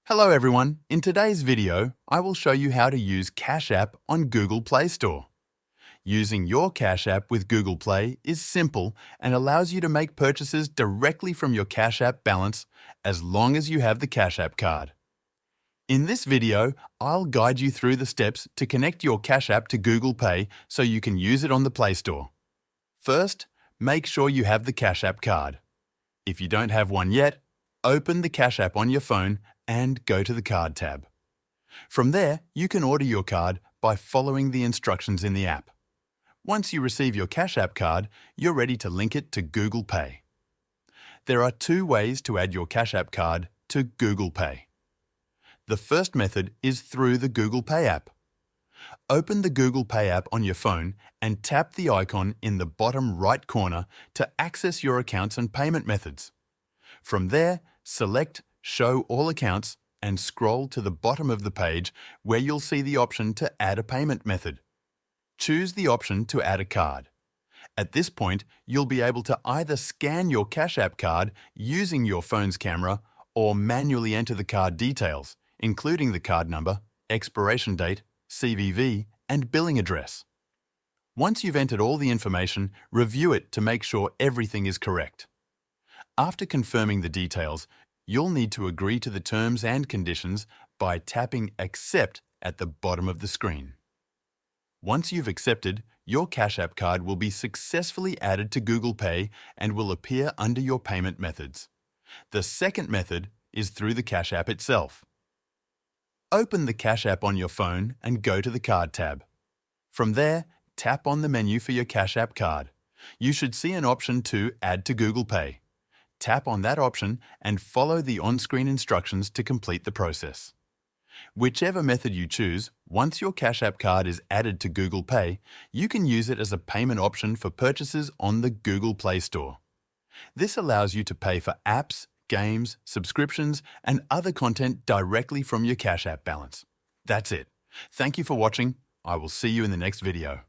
Hello everyone, in today's video, I will show you how to use Cash App on Google Play Store. Using your Cash App with Google Play is simple and allows you to make purchases directly from your Cash App balance as long as you have the Cash App card. In this video, I'll guide you through the steps to connect your Cash App to Google Pay so you can use it on the Play Store. First, make sure you have the Cash App card. If you don't have one yet, open the Cash App on your phone and go to the Card tab. From there, you can order your card by following the instructions in the app. Once you receive your Cash App card, you're ready to link it to Google Pay. There are two ways to add your Cash App card to Google Pay. The first method is through the Google Pay app. Open the Google Pay app on your phone and tap the icon in the bottom right corner to access your accounts and payment methods. From there, select Show All Accounts and scroll to the bottom of the page where you'll see the option to add a payment method. Choose the option to add a card. At this point, you'll be able to either scan your Cash App card using your phone's camera or manually enter the card details, including the card number, expiration date, CVV, and billing address. Once you've entered all the information, review it to make sure everything is correct. After confirming the details, you'll need to agree to the terms and conditions by tapping Accept at the bottom of the screen. Once you've accepted, your Cash App card will be successfully added to Google Pay and will appear under your payment methods. The second method is through the Cash App itself. Open the Cash App on your phone and go to the Card tab. From there, tap on the menu for your Cash App card. You should see an option to Add to Google Pay. Tap on that option and follow the on-screen instructions to complete the process. Whichever method you choose, once your Cash App card is added to Google Pay, you can use it as a payment option for purchases on the Google Play Store. This allows you to pay for apps, games, subscriptions, and other content directly from your Cash App balance. That's it. Thank you for watching. I will see you in the next video.